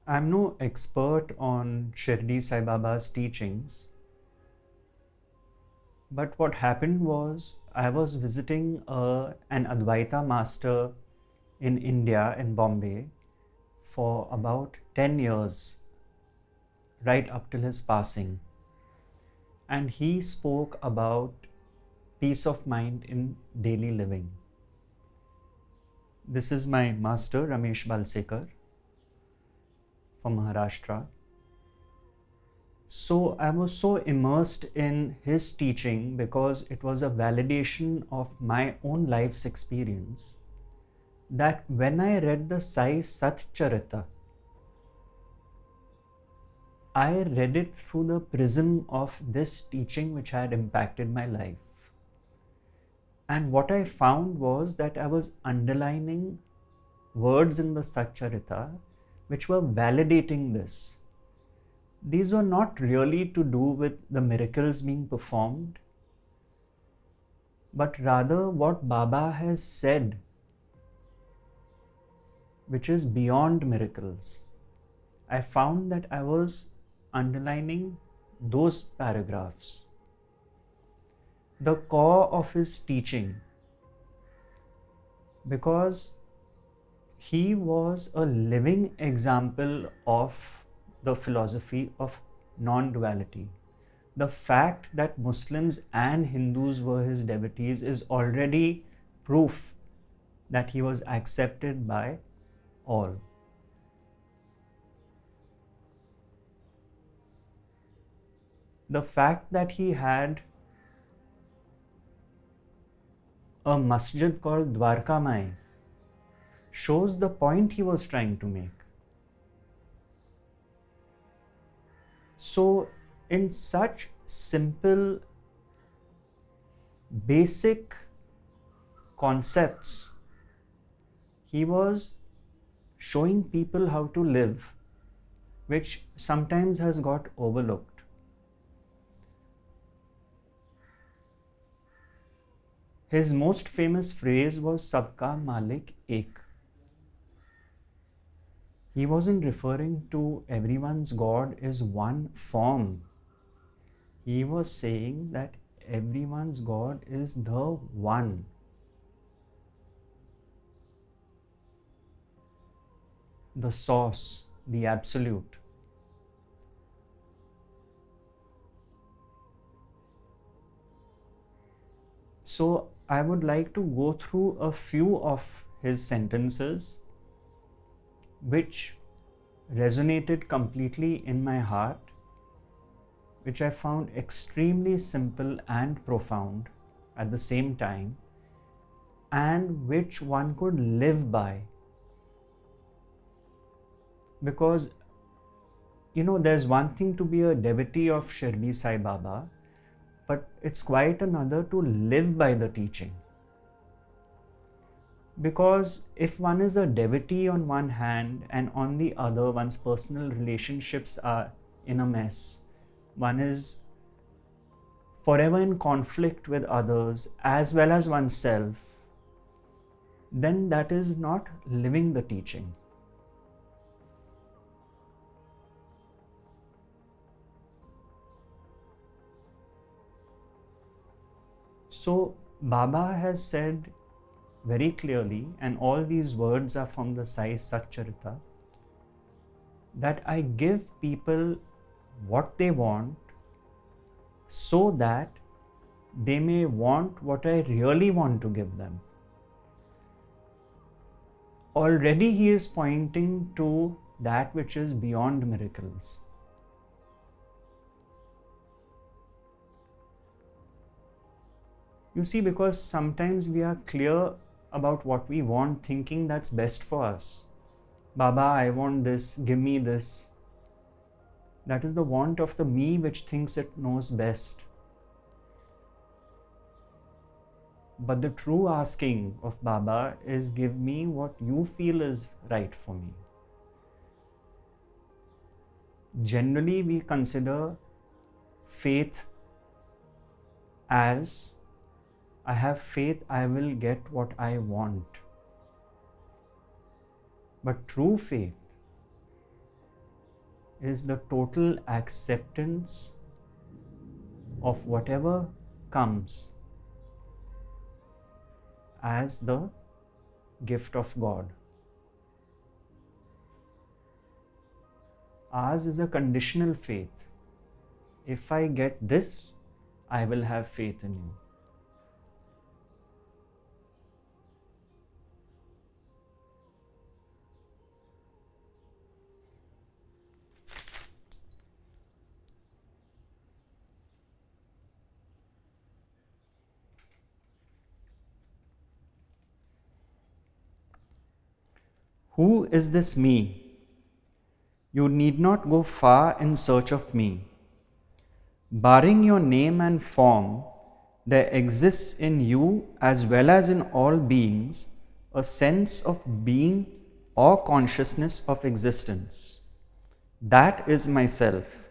I'm no expert on Shirdi Sai Baba's teachings, but what happened was I was visiting an Advaita master in India, in Bombay, for about 10 years, right up till his passing. And he spoke about peace of mind in daily living. This is my master, Ramesh Balsekar, from Maharashtra. So I was so immersed in his teaching because it was a validation of my own life's experience that when I read the Sai Satcharita, I read it through the prism of this teaching which had impacted my life. And what I found was that I was underlining words in the Satcharita which were validating this. These were not really to do with the miracles being performed, but rather what Baba has said, which is beyond miracles. I found that I was underlining those paragraphs. The core of his teaching, because he was a living example of the philosophy of non-duality. The fact that Muslims and Hindus were his devotees is already proof that he was accepted by all. The fact that he had a masjid called Dwarka Mai shows the point he was trying to make. So, in such simple, basic concepts, he was showing people how to live, which sometimes has got overlooked. His most famous phrase was Sabka Malik Ek. He wasn't referring to everyone's God is one form. He was saying that everyone's God is the one. The source, the absolute. So I would like to go through a few of his sentences which resonated completely in my heart, which I found extremely simple and profound at the same time, and which one could live by. Because, there's one thing to be a devotee of Shirdi Sai Baba, but it's quite another to live by the teaching. Because if one is a devotee on one hand and on the other one's personal relationships are in a mess, one is forever in conflict with others as well as oneself, then that is not living the teaching. So Baba has said very clearly, and all these words are from the Sai Satcharita, that I give people what they want so that they may want what I really want to give them. Already he is pointing to that which is beyond miracles. You see, because sometimes we are clear about what we want, thinking that's best for us. Baba, I want this, give me this. That is the want of the me which thinks it knows best. But the true asking of Baba is, give me what you feel is right for me. Generally, we consider faith as, I have faith I will get what I want. But true faith is the total acceptance of whatever comes as the gift of God. Ours is a conditional faith. If I get this, I will have faith in you. Who is this me? You need not go far in search of me. Barring your name and form, there exists in you as well as in all beings a sense of being or consciousness of existence. That is myself.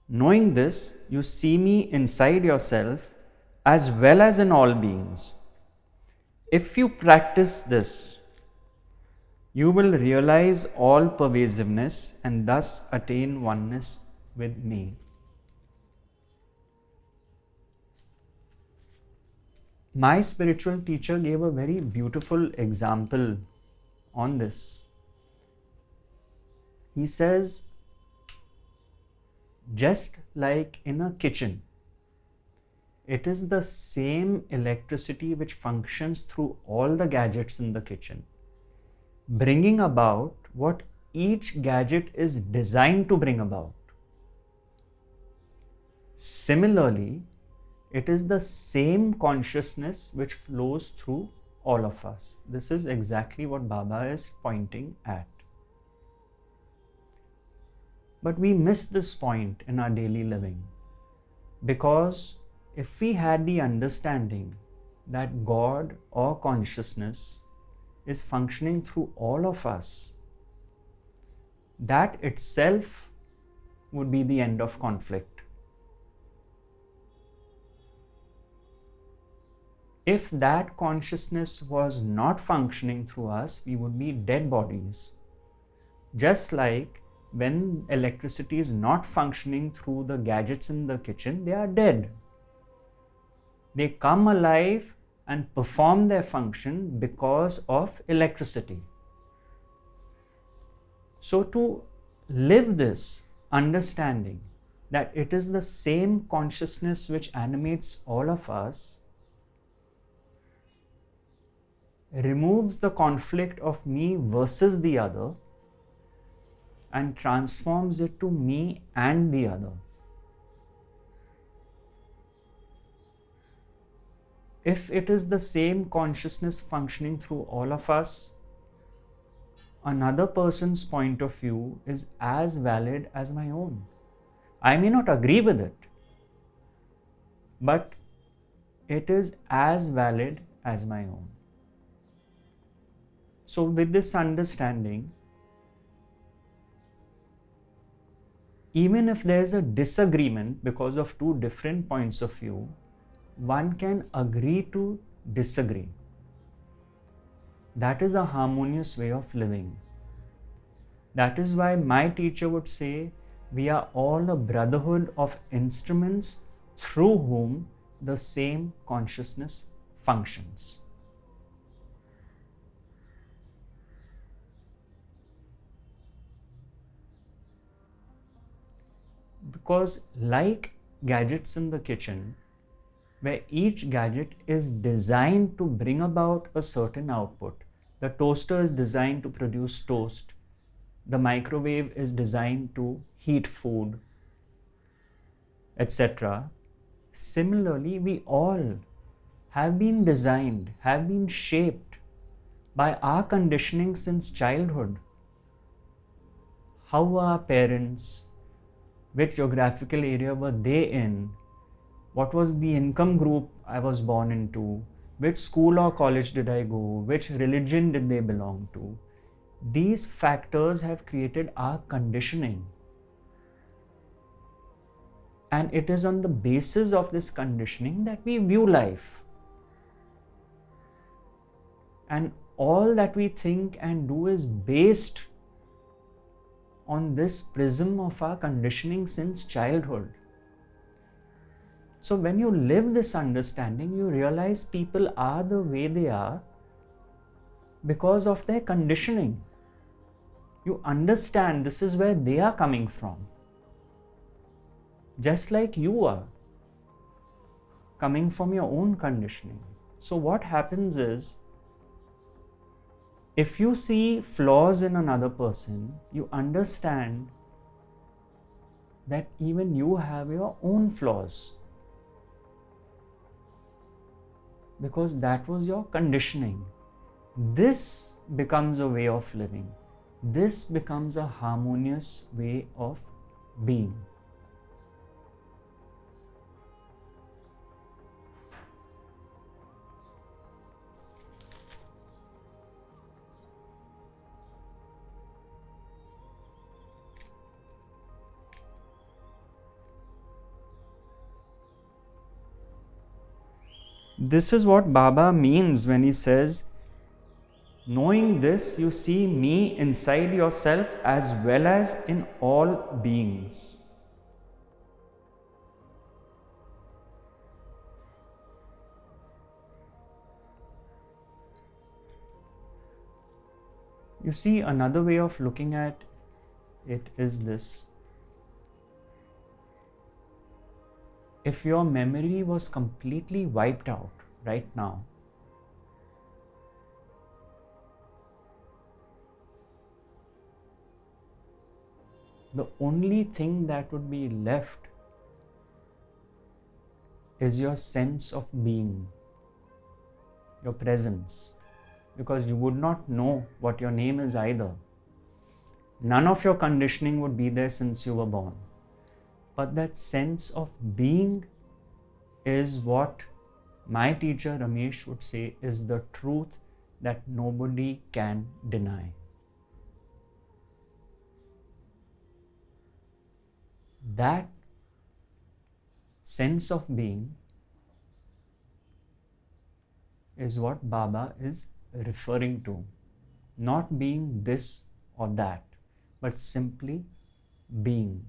Knowing this, you see me inside yourself as well as in all beings. If you practice this, you will realize all pervasiveness and thus attain oneness with me. My spiritual teacher gave a very beautiful example on this. He says, just like in a kitchen, it is the same electricity which functions through all the gadgets in the kitchen, bringing about what each gadget is designed to bring about. Similarly, it is the same consciousness which flows through all of us. This is exactly what Baba is pointing at. But we miss this point in our daily living, because if we had the understanding that God or consciousness is functioning through all of us, that itself would be the end of conflict. If that consciousness was not functioning through us, we would be dead bodies. Just like when electricity is not functioning through the gadgets in the kitchen, they are dead. They come alive and perform their function because of electricity. So to live this understanding that it is the same consciousness which animates all of us removes the conflict of me versus the other and transforms it to me and the other. If it is the same consciousness functioning through all of us, another person's point of view is as valid as my own. I may not agree with it, but it is as valid as my own. So with this understanding, even if there is a disagreement because of two different points of view, one can agree to disagree. That is a harmonious way of living. That is why my teacher would say, we are all a brotherhood of instruments through whom the same consciousness functions. Because like gadgets in the kitchen, where each gadget is designed to bring about a certain output. The toaster is designed to produce toast. The microwave is designed to heat food, etc. Similarly, we all have been designed, have been shaped by our conditioning since childhood. How were our parents? Which geographical area were they in? What was the income group I was born into? Which school or college did I go? Which religion did they belong to? These factors have created our conditioning. And it is on the basis of this conditioning that we view life. And all that we think and do is based on this prism of our conditioning since childhood. So when you live this understanding, you realize people are the way they are because of their conditioning. You understand this is where they are coming from. Just like you are coming from your own conditioning. So what happens is, if you see flaws in another person, you understand that even you have your own flaws. Because that was your conditioning. This becomes a way of living. This becomes a harmonious way of being. This is what Baba means when he says, knowing this, you see me inside yourself as well as in all beings. You see, another way of looking at it is this. If your memory was completely wiped out right now, the only thing that would be left is your sense of being, your presence, because you would not know what your name is either. None of your conditioning would be there since you were born. But that sense of being is what my teacher Ramesh would say is the truth that nobody can deny. That sense of being is what Baba is referring to. Not being this or that, but simply being.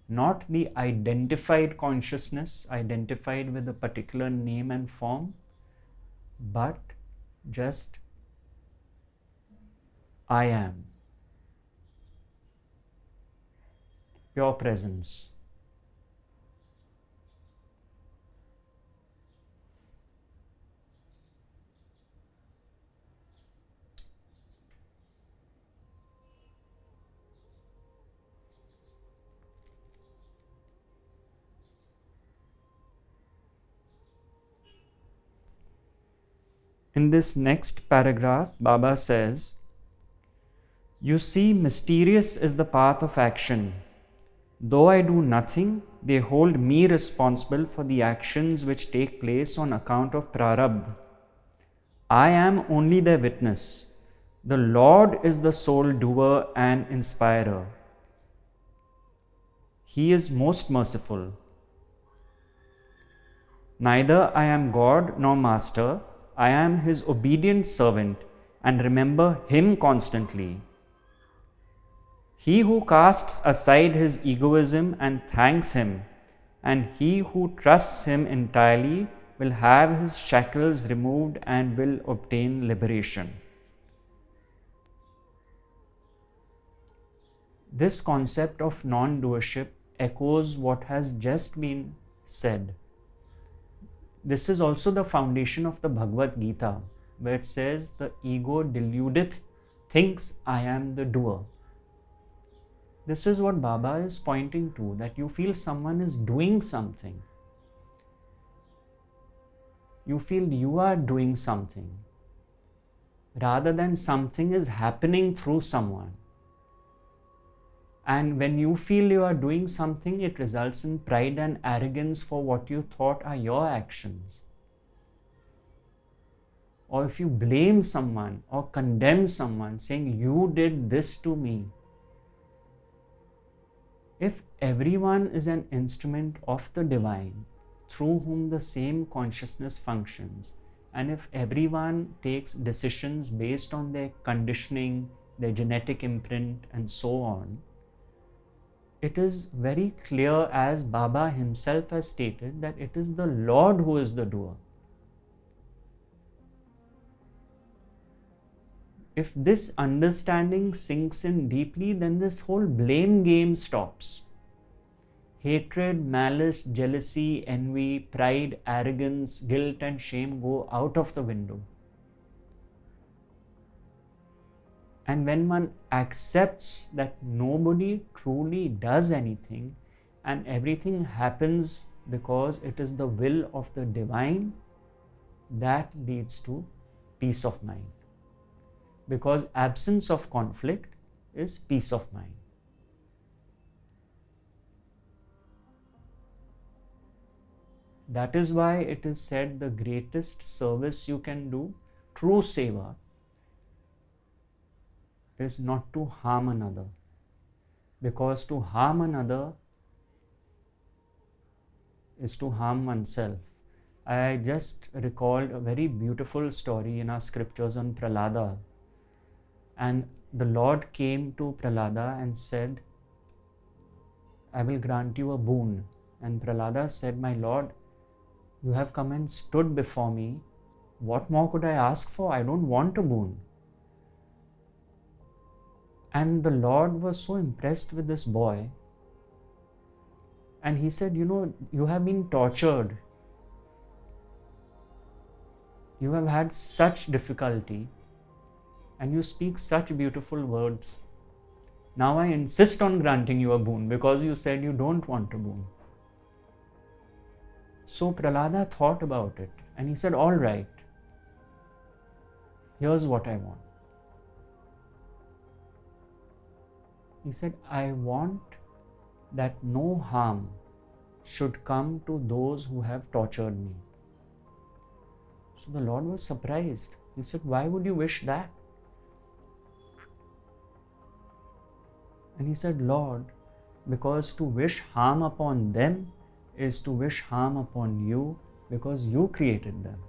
Not the identified consciousness, identified with a particular name and form, but just I am. Pure presence. In this next paragraph, Baba says, you see, mysterious is the path of action. Though I do nothing, they hold me responsible for the actions which take place on account of prarabdha. I am only their witness. The Lord is the sole doer and inspirer. He is most merciful. Neither I am God nor master. I am his obedient servant and remember him constantly. He who casts aside his egoism and thanks him, and he who trusts him entirely will have his shackles removed and will obtain liberation. This concept of non-doership echoes what has just been said. This is also the foundation of the Bhagavad Gita, where it says, the ego deludeth, thinks I am the doer. This is what Baba is pointing to, that you feel someone is doing something. You feel you are doing something, rather than something is happening through someone. And when you feel you are doing something, it results in pride and arrogance for what you thought are your actions. Or if you blame someone or condemn someone, saying, you did this to me. If everyone is an instrument of the divine, through whom the same consciousness functions, and if everyone takes decisions based on their conditioning, their genetic imprint, and so on, it is very clear, as Baba himself has stated, that it is the Lord who is the doer. If this understanding sinks in deeply, then this whole blame game stops. Hatred, malice, jealousy, envy, pride, arrogance, guilt, and shame go out of the window. And when one accepts that nobody truly does anything and everything happens because it is the will of the divine, that leads to peace of mind. Because absence of conflict is peace of mind. That is why it is said the greatest service you can do, true seva, is not to harm another. Because to harm another is to harm oneself. I just recalled a very beautiful story in our scriptures on Prahlada. And the Lord came to Prahlada and said, I will grant you a boon. And Prahlada said, my Lord, you have come and stood before me. What more could I ask for? I don't want a boon. And the Lord was so impressed with this boy. And he said, you have been tortured. You have had such difficulty. And you speak such beautiful words. Now I insist on granting you a boon because you said you don't want a boon. So Prahlada thought about it and he said, all right, here's what I want. He said, I want that no harm should come to those who have tortured me. So the Lord was surprised. He said, why would you wish that? And he said, Lord, because to wish harm upon them is to wish harm upon you because you created them.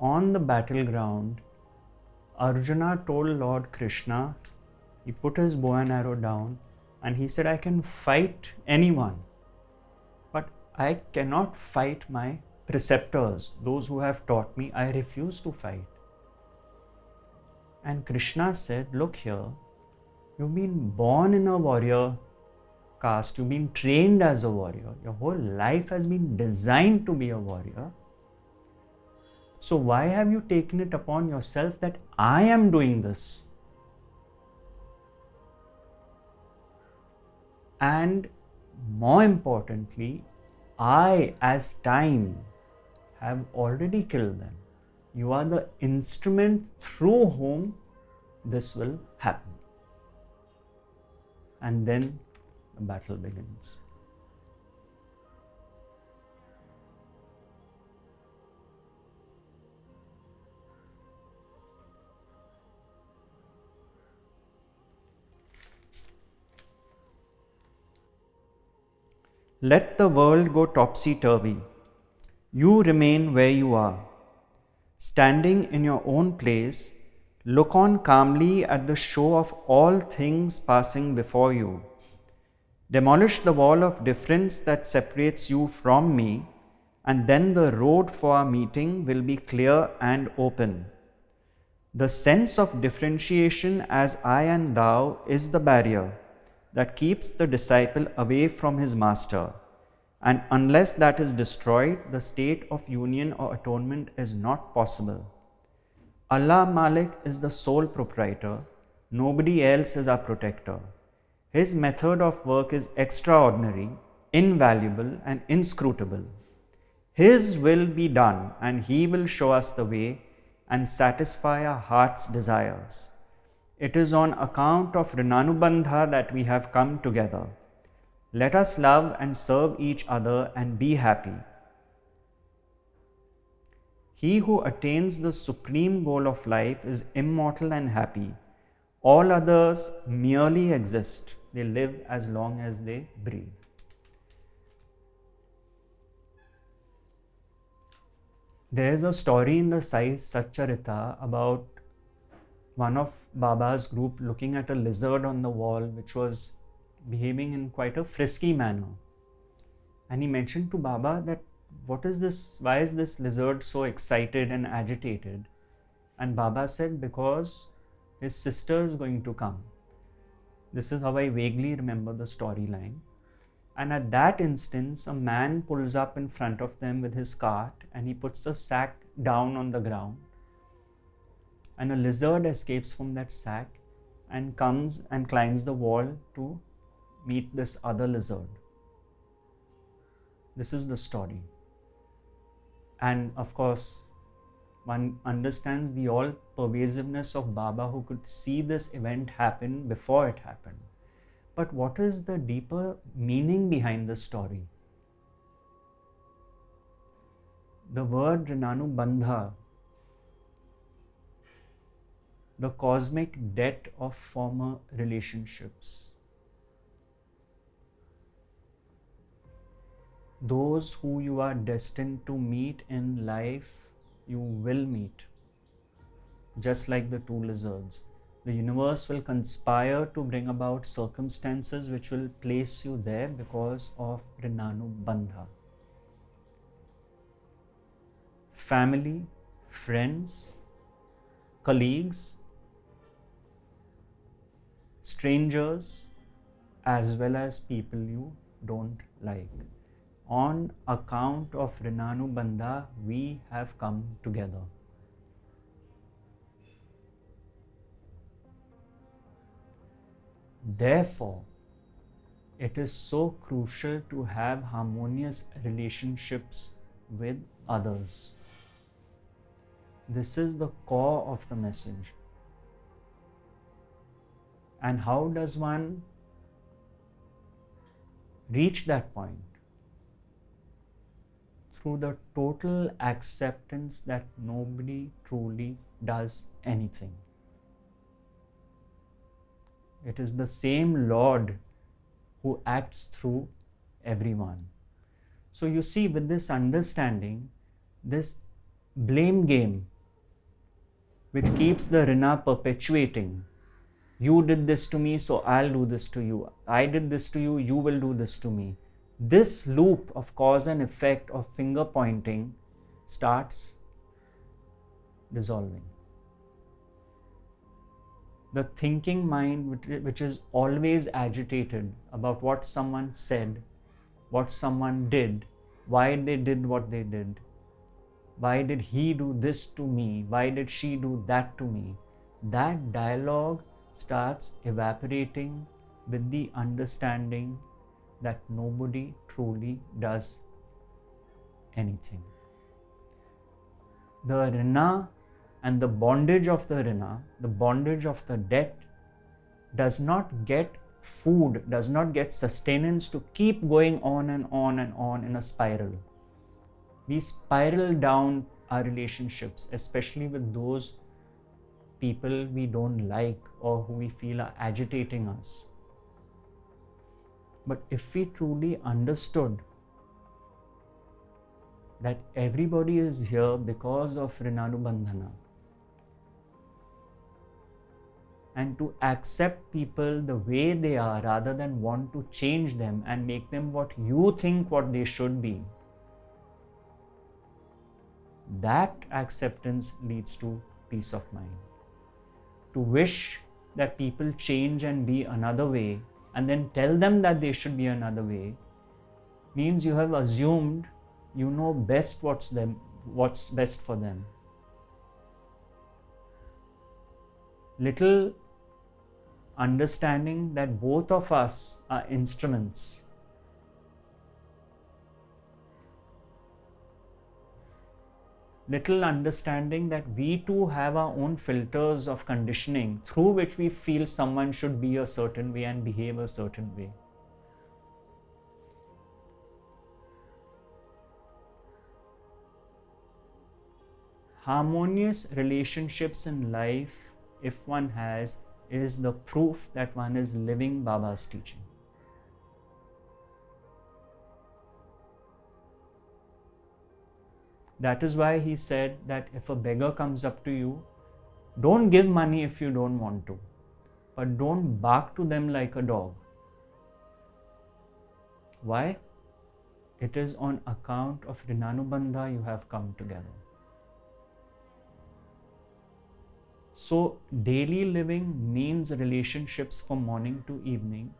On the battleground, Arjuna told Lord Krishna, he put his bow and arrow down and he said, I can fight anyone, but I cannot fight my preceptors, those who have taught me. I refuse to fight. And Krishna said, look here, you've been born in a warrior caste, you've been trained as a warrior, your whole life has been designed to be a warrior. So why have you taken it upon yourself that I am doing this? And more importantly, I, as time, have already killed them. You are the instrument through whom this will happen. And then the battle begins. Let the world go topsy-turvy. You remain where you are. Standing in your own place, look on calmly at the show of all things passing before you. Demolish the wall of difference that separates you from me, and then the road for our meeting will be clear and open. The sense of differentiation as I and thou is the barrier that keeps the disciple away from his master, and unless that is destroyed, the state of union or atonement is not possible. Allah Malik is the sole proprietor, nobody else is our protector. His method of work is extraordinary, invaluable and inscrutable. His will be done and He will show us the way, and satisfy our heart's desires. It is on account of Rinanubandha that we have come together. Let us love and serve each other and be happy. He who attains the supreme goal of life is immortal and happy. All others merely exist. They live as long as they breathe. There is a story in the Sai Satcharita about one of Baba's group looking at a lizard on the wall which was behaving in quite a frisky manner. And he mentioned to Baba that, what is this? Why is this lizard so excited and agitated? And Baba said, because his sister is going to come. This is how I vaguely remember the storyline. And at that instance, a man pulls up in front of them with his cart and he puts a sack down on the ground. And a lizard escapes from that sack and comes and climbs the wall to meet this other lizard. This is the story. And of course, one understands the all-pervasiveness of Baba, who could see this event happen before it happened. But what is the deeper meaning behind the story? The word Rinanubandha, the cosmic debt of former relationships. Those who you are destined to meet in life, you will meet. Just like the two lizards. The universe will conspire to bring about circumstances which will place you there because of Rinanubandha. Family, friends, colleagues, strangers, as well as people you don't like. On account of Rinanubandha, we have come together. Therefore, it is so crucial to have harmonious relationships with others. This is the core of the message. And how does one reach that point? Through the total acceptance that nobody truly does anything. It is the same Lord who acts through everyone. So you see, with this understanding, this blame game, which keeps the Rina perpetuating. You did this to me, so I'll do this to you. I did this to you, you will do this to me. This loop of cause and effect of finger pointing starts dissolving. The thinking mind, which is always agitated about what someone said, what someone did, why they did what they did, why did he do this to me, why did she do that to me, that dialogue starts evaporating with the understanding that nobody truly does anything. The Rina and the bondage of the Rina, the bondage of the debt, does not get food, does not get sustenance to keep going on and on and on in a spiral. We spiral down our relationships, especially with those people we don't like or who we feel are agitating us. But if we truly understood that everybody is here because of Rinanubandhana, and to accept people the way they are rather than want to change them and make them what you think what they should be, that acceptance leads to peace of mind. To wish that people change and be another way and then tell them that they should be another way means you have assumed you know best what's best for them. Little understanding that both of us are instruments. little understanding that we too have our own filters of conditioning through which we feel someone should be a certain way and behave a certain way. Harmonious relationships in life, if one has, is the proof that one is living Baba's teaching. That is why he said that if a beggar comes up to you, don't give money if you don't want to, but don't bark to them like a dog. Why? It is on account of Rinanubandha you have come together. So daily living means relationships from morning to evening.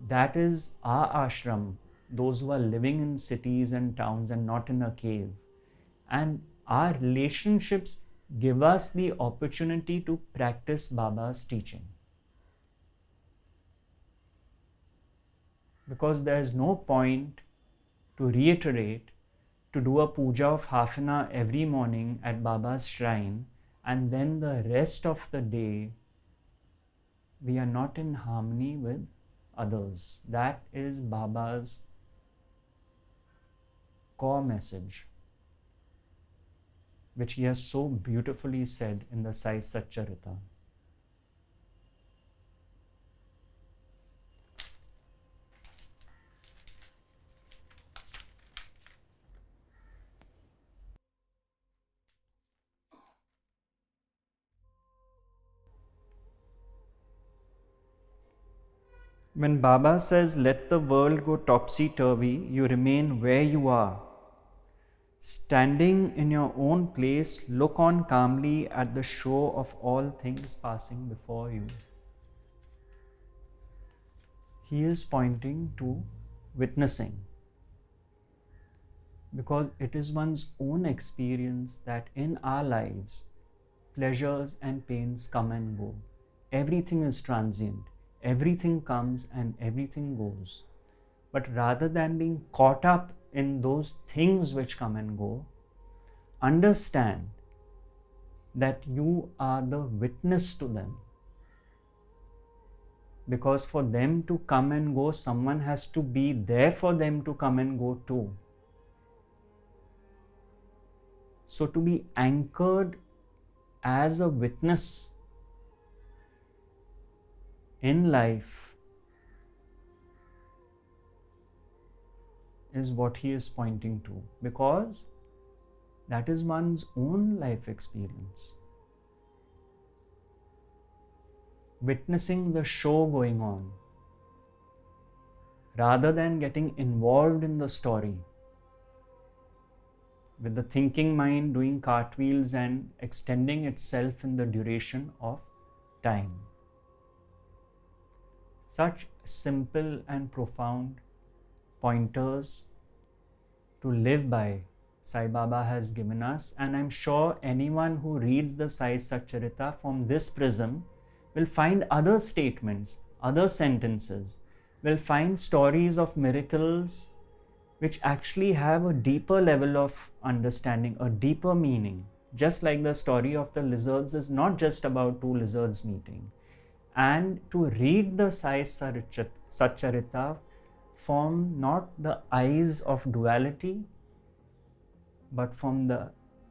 That is our ashram, those who are living in cities and towns and not in a cave. And our relationships give us the opportunity to practice Baba's teaching. Because there is no point to reiterate, to do a puja of half an hour every morning at Baba's shrine, and then the rest of the day we are not in harmony with others. That is Baba's core message, which he has so beautifully said in the Sai Satcharita. When Baba says, let the world go topsy-turvy, you remain where you are. Standing in your own place, look on calmly at the show of all things passing before you. He is pointing to witnessing, because it is one's own experience that in our lives, pleasures and pains come and go. Everything is transient. Everything comes and everything goes. But rather than being caught up in those things which come and go, understand that you are the witness to them. Because for them to come and go, someone has to be there for them to come and go too. So to be anchored as a witness in life is what he is pointing to, because that is one's own life experience. Witnessing the show going on rather than getting involved in the story, with the thinking mind doing cartwheels and extending itself in the duration of time. Such simple and profound pointers to live by Sai Baba has given us, and I'm sure anyone who reads the Sai Satcharita from this prism will find other statements, other sentences, will find stories of miracles which actually have a deeper level of understanding, a deeper meaning. Just like the story of the lizards is not just about two lizards meeting. And to read the Sai Satcharita from not the eyes of duality, but from the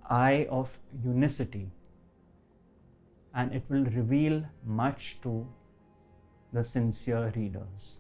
eye of unicity. And it will reveal much to the sincere readers.